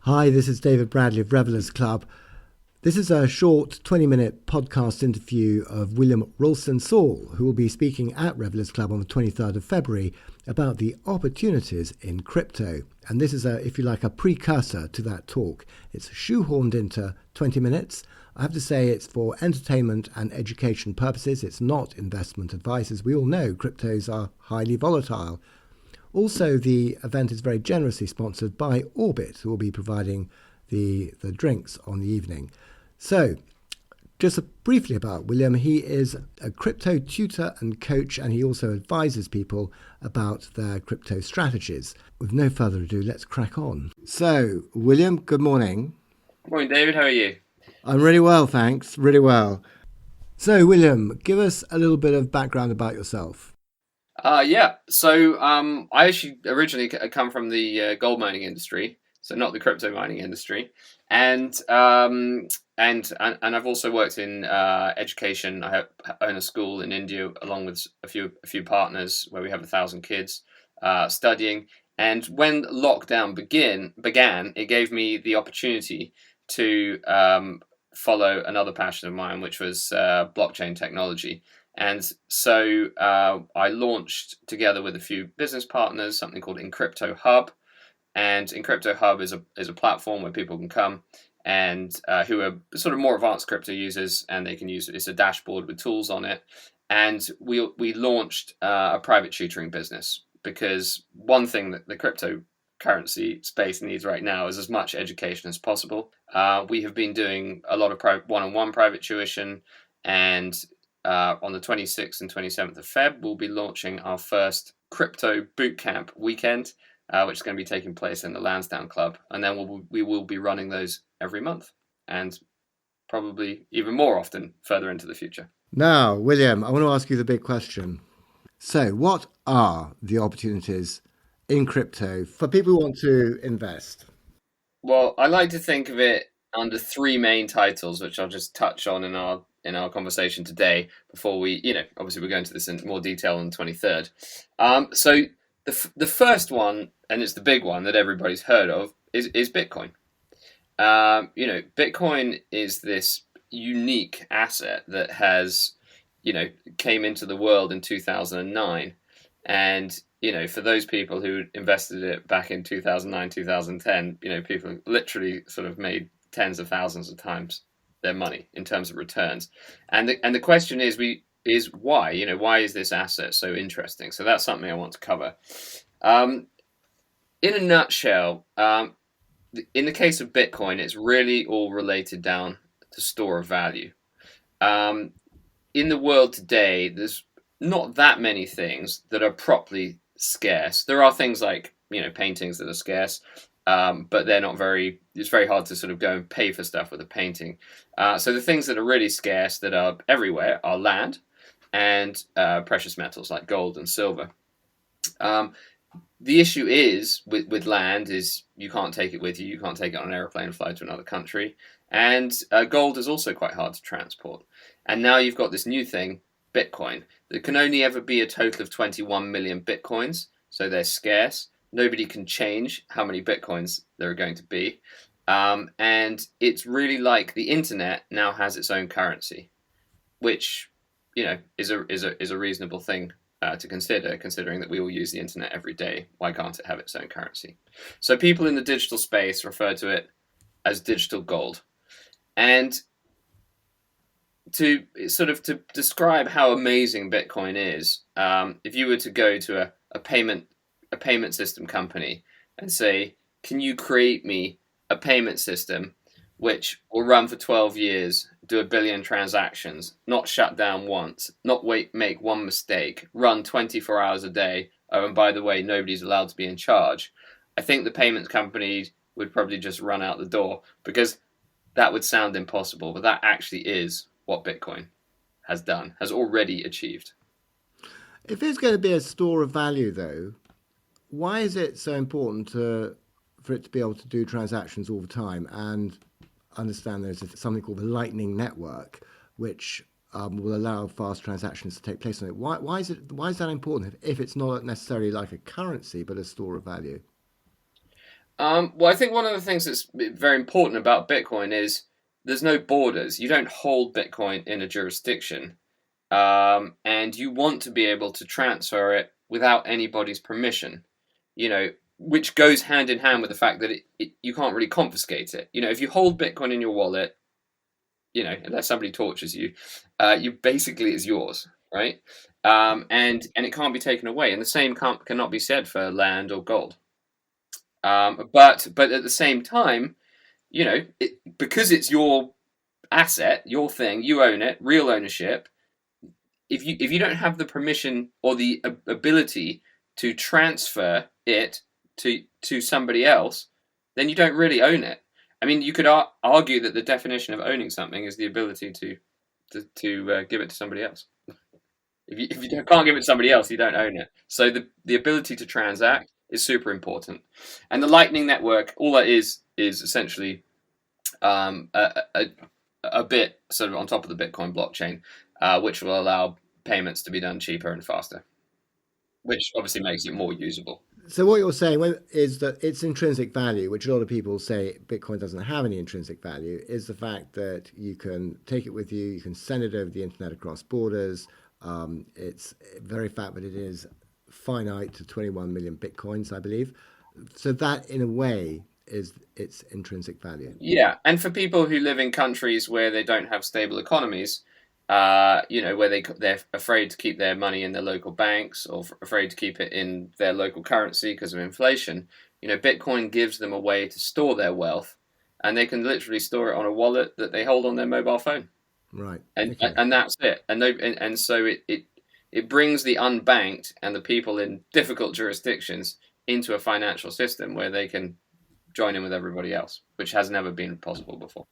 Hi, this is David Bradley of Revellers Club. This is a short 20-minute podcast interview of William Ralston-Saul, who will be speaking at Revellers Club on the 23rd of February about the opportunities in crypto. And this is, if you like, a precursor to that talk. It's shoehorned into 20 minutes. I have to say it's for entertainment and education purposes. It's not investment advice. As we all know, cryptos are highly volatile. Also, the event is very generously sponsored by Orbit, who will be providing the drinks on the evening. So, just briefly about William, he is a crypto tutor and coach, and he also advises people about their crypto strategies. With no further ado, let's crack on. So, William, good morning. Good morning, David. How are you? I'm really well, thanks. Really well. So, William, give us a little bit of background about yourself. I actually originally come from the gold mining industry, so not the crypto mining industry, and I've also worked in education. I own a school in India along with a few partners where we have 1,000 kids studying. And when lockdown began, it gave me the opportunity to follow another passion of mine, which was blockchain technology. And so I launched together with a few business partners something called Encrypto Hub. And Encrypto Hub is a platform where people can come and who are sort of more advanced crypto users, and they can use it's a dashboard with tools on it. And we launched a private tutoring business, because one thing that the cryptocurrency space needs right now is as much education as possible. We have been doing a lot of one-on-one private tuition, and on the 26th and 27th of Feb, we'll be launching our first crypto bootcamp weekend, which is going to be taking place in the Lansdowne Club. And then we will be running those every month, and probably even more often further into the future. Now, William, I want to ask you the big question. So, what are the opportunities in crypto for people who want to invest? Well, I like to think of it under three main titles, which I'll just touch on in our conversation today before we, obviously we're going into this in more detail on the 23rd. So the first one, and it's the big one that everybody's heard of, is Bitcoin. Bitcoin is this unique asset that has, came into the world in 2009. And, for those people who invested it back in 2009, 2010, people literally sort of made tens of thousands of times their money in terms of returns. And the question is why? Why is this asset so interesting? So that's something I want to cover. In a nutshell, in the case of Bitcoin, it's really all related down to store of value. In the world today, there's not that many things that are properly scarce. There are things like, paintings that are scarce, but they're not it's very hard to sort of go and pay for stuff with a painting. So the things that are really scarce that are everywhere are land and precious metals like gold and silver. The issue is with land is you can't take it with you. You can't take it on an airplane and fly to another country. And gold is also quite hard to transport. And now you've got this new thing, Bitcoin. There can only ever be a total of 21 million Bitcoins, so they're scarce. Nobody can change how many Bitcoins there are going to be. And it's really like the internet now has its own currency, which, is a reasonable thing to consider, considering that we all use the internet every day. Why can't it have its own currency? So people in the digital space refer to it as digital gold. And to describe how amazing Bitcoin is, if you were to go to a payment system company and say, can you create me a payment system which will run for 12 years, do 1 billion transactions, not shut down once, not make one mistake, run 24 hours a day, oh, and by the way, nobody's allowed to be in charge, I think the payment companies would probably just run out the door, because that would sound impossible, but that actually is what Bitcoin has already achieved. If it's going to be a store of value, though, why is it so important for it to be able to do transactions all the time? And understand there's something called the Lightning Network, which will allow fast transactions to take place on it. Why is that important if it's not necessarily like a currency but a store of value? Well, I think one of the things that's very important about Bitcoin is there's no borders. You don't hold Bitcoin in a jurisdiction, and you want to be able to transfer it without anybody's permission. Which goes hand in hand with the fact that you can't really confiscate it. If you hold Bitcoin in your wallet, unless somebody tortures you, you basically it's yours, right? And it can't be taken away. And the same cannot be said for land or gold. But at the same time, because it's your asset, your thing, you own it, real ownership. If you don't have the permission or the ability to transfer it to somebody else, then you don't really own it. I mean, you could argue that the definition of owning something is the ability to give it to somebody else. If you can't give it to somebody else, you don't own it. So the ability to transact is super important. And the Lightning Network, all that is essentially a bit sort of on top of the Bitcoin blockchain, which will allow payments to be done cheaper and faster, which obviously makes it more usable. So what you're saying is that its intrinsic value, which a lot of people say Bitcoin doesn't have any intrinsic value, is the fact that you can take it with you, you can send it over the internet across borders. It's very fact that it is finite to 21 million Bitcoins, I believe. So that, in a way, is its intrinsic value. Yeah, and for people who live in countries where they don't have stable economies, where they're afraid to keep their money in their local banks or afraid to keep it in their local currency because of inflation, Bitcoin gives them a way to store their wealth, and they can literally store it on a wallet that they hold on their mobile phone. Right. And okay. And that's it. And so it brings the unbanked and the people in difficult jurisdictions into a financial system where they can join in with everybody else, which has never been possible before.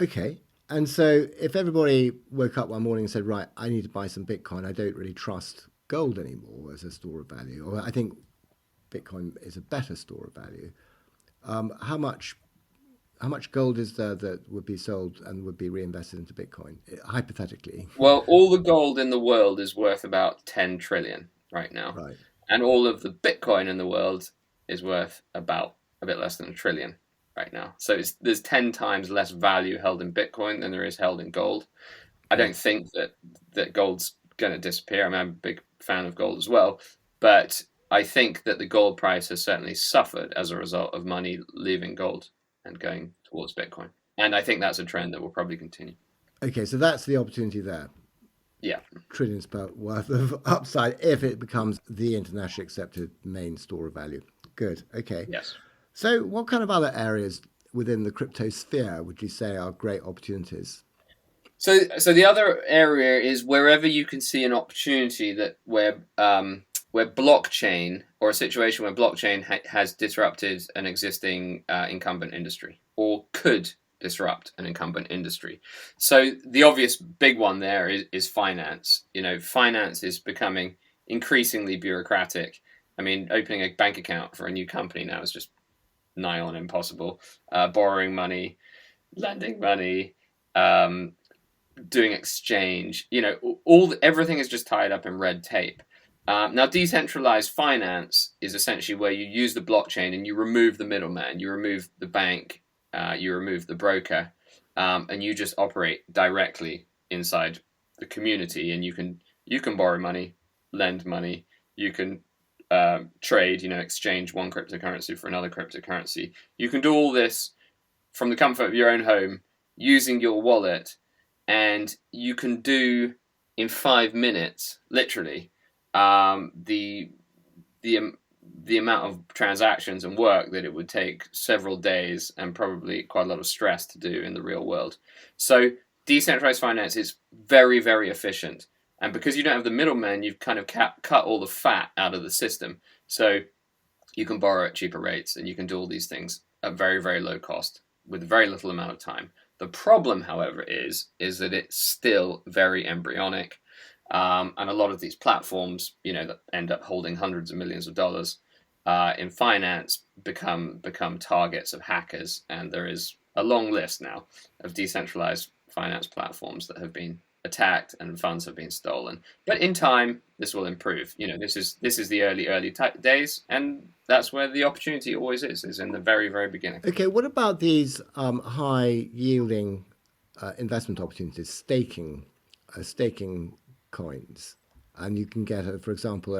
Okay. And so if everybody woke up one morning and said, right, I need to buy some Bitcoin, I don't really trust gold anymore as a store of value, or I think Bitcoin is a better store of value, how much gold is there that would be sold and would be reinvested into Bitcoin, hypothetically? Well, all the gold in the world is worth about 10 trillion right now. Right. And all of the Bitcoin in the world is worth about a bit less than a trillion right now. So there's 10 times less value held in Bitcoin than there is held in gold. I don't think that gold's going to disappear. I mean, I'm a big fan of gold as well. But I think that the gold price has certainly suffered as a result of money leaving gold and going towards Bitcoin. And I think that's a trend that will probably continue. Okay, so that's the opportunity there. Yeah. Trillions worth of upside if it becomes the internationally accepted main store of value. Good. Okay. Yes. So what kind of other areas within the crypto sphere would you say are great opportunities? So the other area is wherever you can see an opportunity where blockchain, or a situation where blockchain has disrupted an existing incumbent industry, or could disrupt an incumbent industry. So the obvious big one there is finance. Finance is becoming increasingly bureaucratic. I mean, opening a bank account for a new company now is just nigh on impossible. Borrowing money, lending money, doing exchange, everything is just tied up in red tape. Now, decentralized finance is essentially where you use the blockchain and you remove the middleman, you remove the bank, you remove the broker, and you just operate directly inside the community. And you can borrow money, lend money, you can trade, exchange one cryptocurrency for another cryptocurrency. You can do all this from the comfort of your own home using your wallet, and you can do in 5 minutes, literally, the amount of transactions and work that it would take several days and probably quite a lot of stress to do in the real world. So decentralized finance is very, very efficient. And because you don't have the middleman, you've kind of cut all the fat out of the system. So you can borrow at cheaper rates and you can do all these things at very, very low cost with very little amount of time. The problem, however, is that it's still very embryonic. And a lot of these platforms, that end up holding hundreds of millions of dollars in finance become targets of hackers. And there is a long list now of decentralized finance platforms that have been attacked and funds have been stolen. But in time, this will improve. This is the early days, and that's where the opportunity always is in the very, very beginning. Okay, what about these high yielding investment opportunities, staking coins, and you can get, for example,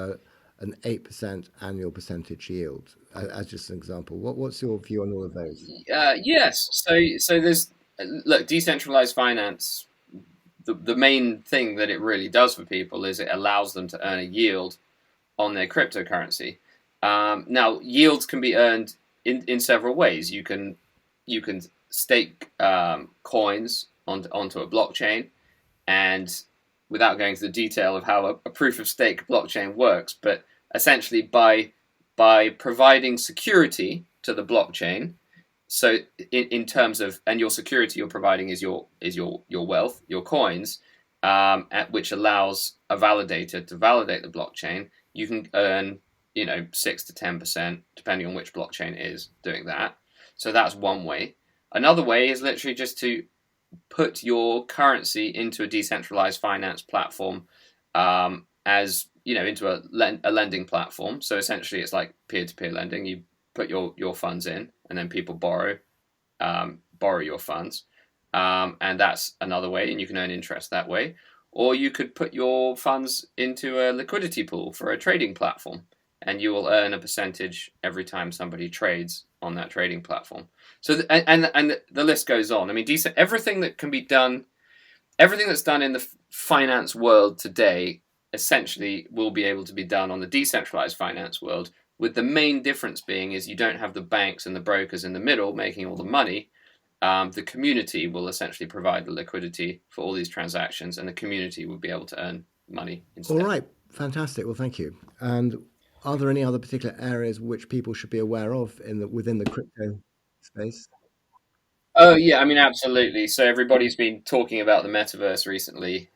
an 8% annual percentage yield, as just an example. What's your view on all of those? Yes. So there's look, decentralized finance. The main thing that it really does for people is it allows them to earn a yield on their cryptocurrency. Now, yields can be earned in several ways. You can stake coins onto a blockchain, and without going into the detail of how a proof of stake blockchain works, but essentially by providing security to the blockchain. So in terms of, and your security you're providing is your wealth, your coins, which allows a validator to validate the blockchain. You can earn 6 to 10% depending on which blockchain it is doing that. So that's one way. Another way is literally just to put your currency into a decentralized finance platform, as into a lending platform. So essentially, it's like peer-to-peer lending. You put your funds in, and then people borrow your funds, and that's another way, and you can earn interest that way. Or you could put your funds into a liquidity pool for a trading platform, and you will earn a percentage every time somebody trades on that trading platform. So and the list goes on. I mean, everything that's done in the finance world today essentially will be able to be done on the decentralized finance world, with the main difference being is you don't have the banks and the brokers in the middle making all the money. The community will essentially provide the liquidity for all these transactions, and the community will be able to earn money instead. All right, fantastic. Well, thank you. And are there any other particular areas which people should be aware of within the crypto space? Oh yeah, I mean absolutely. So everybody's been talking about the metaverse recently.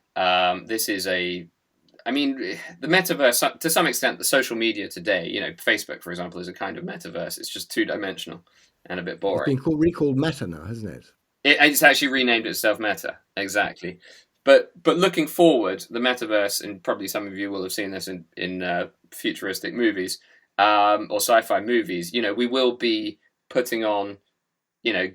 I mean, the metaverse to some extent, the social media today. Facebook, for example, is a kind of metaverse. It's just two-dimensional and a bit It's boring. been recalled Meta now, hasn't it? It's actually renamed itself Meta, exactly. But looking forward, the metaverse, and probably some of you will have seen this in futuristic movies, or sci-fi movies. We will be putting on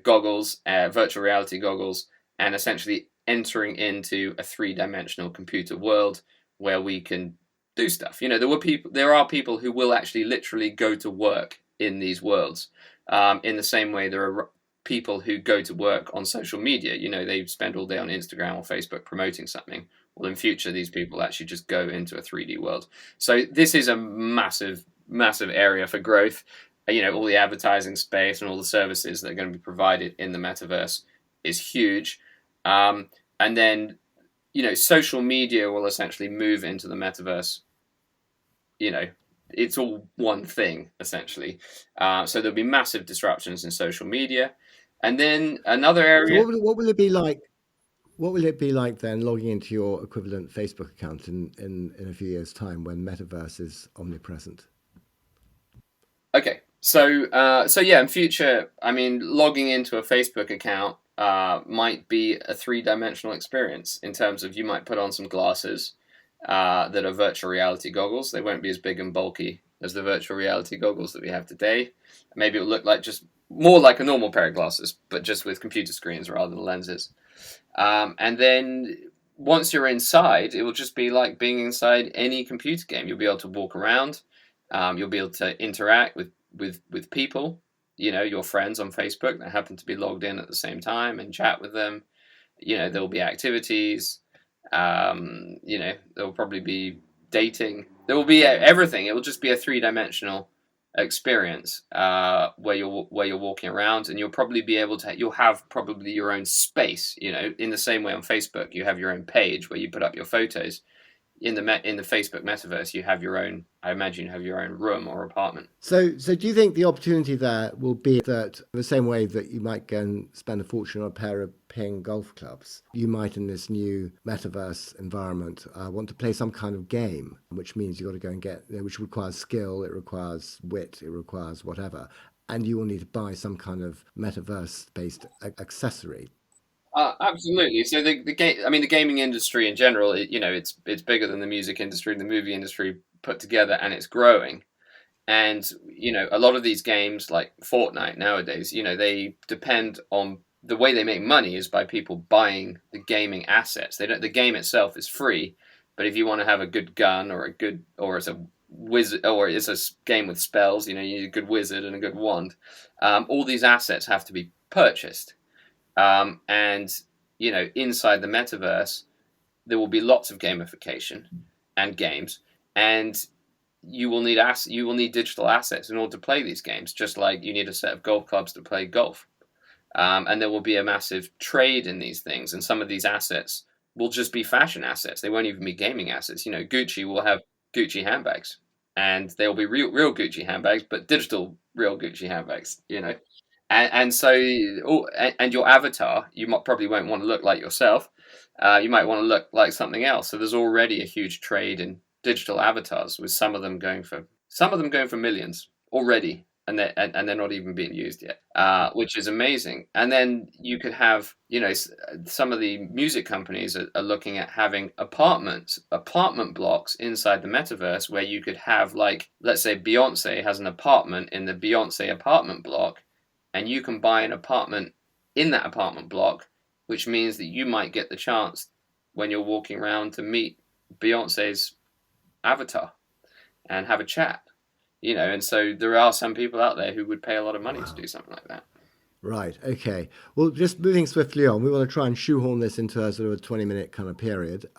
goggles, virtual reality goggles, and essentially entering into a three-dimensional computer world where we can do stuff. There are people who will actually literally go to work in these worlds. In the same way, there are people who go to work on social media. They spend all day on Instagram or Facebook promoting something. Well, in future, these people actually just go into a 3D world. So this is a massive, massive area for growth. All the advertising space and all the services that are going to be provided in the metaverse is huge. And then, social media will essentially move into the metaverse. It's all one thing, essentially. So there'll be massive disruptions in social media. And then another area... So what will it be like? What will it be like then logging into your equivalent Facebook account in a few years' time when metaverse is omnipresent? Okay. So yeah, in future, I mean, logging into a Facebook account might be a three-dimensional experience in terms of you might put on some glasses that are virtual reality goggles. They won't be as big and bulky as the virtual reality goggles that we have today. Maybe it'll look like just more like a normal pair of glasses, but just with computer screens rather than lenses. And then once you're inside, it will just be like being inside any computer game. You'll be able to walk around. You'll be able to interact with people, your friends on Facebook that happen to be logged in at the same time, and chat with them. There'll be activities. There'll probably be dating. There will be everything. It will just be a three-dimensional experience where you're walking around, and you'll have probably your own space. In the same way on Facebook, you have your own page where you put up your photos. In the Facebook metaverse, you have your own. I imagine you have your own room or apartment. So do you think the opportunity there will be that the same way that you might go and spend a fortune on a pair of ping golf clubs, you might in this new metaverse environment want to play some kind of game, which means you've got to go and get, which requires skill, it requires wit, it requires whatever, and you will need to buy some kind of metaverse-based accessory. Absolutely. So the game, I mean, the gaming industry in general, it's bigger than the music industry and the movie industry put together, and it's growing. And a lot of these games, like Fortnite nowadays, they depend on the way they make money is by people buying the gaming assets. They don't. The game itself is free, but if you want to have a good gun or it's a wizard or it's a game with spells, you need a good wizard and a good wand. All these assets have to be purchased. And inside the metaverse, there will be lots of gamification and games, and you will need digital assets in order to play these games, just like you need a set of golf clubs to play golf. And there will be a massive trade in these things, and some of these assets will just be fashion assets. They won't even be gaming assets. Gucci will have Gucci handbags, and they'll be real Gucci handbags, but digital real Gucci handbags. And so, and your avatar, probably won't want to look like yourself. You might want to look like something else. So there's already a huge trade in digital avatars, with some of them going for millions already, and they're not even being used yet, which is amazing. And then you could have, some of the music companies are looking at having apartment blocks inside the metaverse, where you could have, like, let's say Beyonce has an apartment in the Beyonce apartment block, and you can buy an apartment in that apartment block, which means that you might get the chance when you're walking around to meet Beyonce's avatar and have a chat. And so there are some people out there who would pay a lot of money to do something like that. Right. Okay. Well, just moving swiftly on, we want to try and shoehorn this into a sort of a 20-minute kind of period.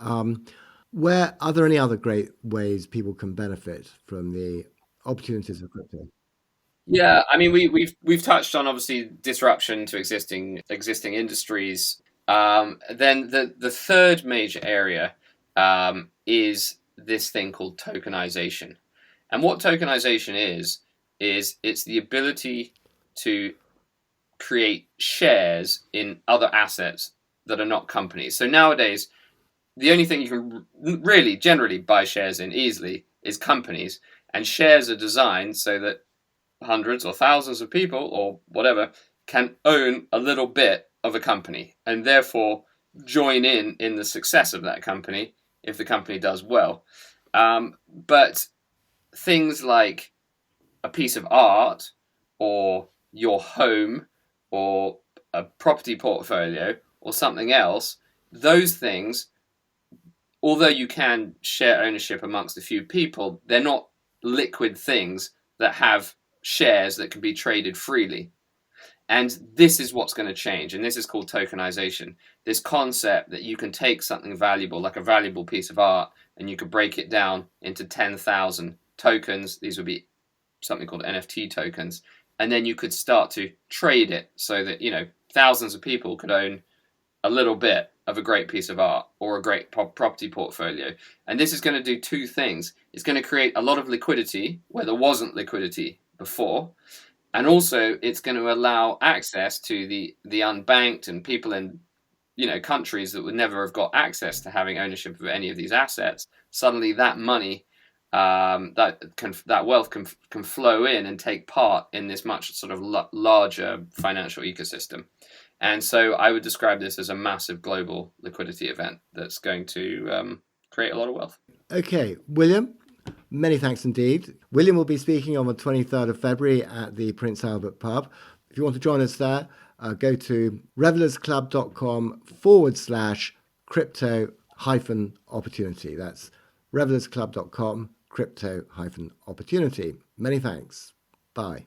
Where are there any other great ways people can benefit from the opportunities of crypto? Yeah, I mean, we've touched on, obviously, disruption to existing industries. Then the third major area is this thing called tokenization. And what tokenization is it's the ability to create shares in other assets that are not companies. So nowadays, the only thing you can really generally buy shares in easily is companies, and shares are designed so that hundreds or thousands of people or whatever can own a little bit of a company, and therefore join in the success of that company if the company does well. But things like a piece of art, or your home, or a property portfolio, or something else, those things, although you can share ownership amongst a few people, they're not liquid things that have shares that can be traded freely. And this is what's going to change. And this is called tokenization. This concept that you can take something valuable, like a valuable piece of art, and you could break it down into 10,000 tokens. These would be something called NFT tokens. And then you could start to trade it so that, thousands of people could own a little bit of a great piece of art or a great property portfolio. And this is going to do two things. It's going to create a lot of liquidity where there wasn't liquidity before. And also, it's going to allow access to the unbanked and people in countries that would never have got access to having ownership of any of these assets. Suddenly, that money, that wealth can flow in and take part in this much sort of larger financial ecosystem. And so, I would describe this as a massive global liquidity event that's going to create a lot of wealth. Okay, William, many thanks indeed. William will be speaking on the 23rd of February at the Prince Albert pub. If you want to join us there, go to revelersclub.com/crypto-opportunity. That's revelersclub.com/crypto-opportunity. Many thanks. Bye.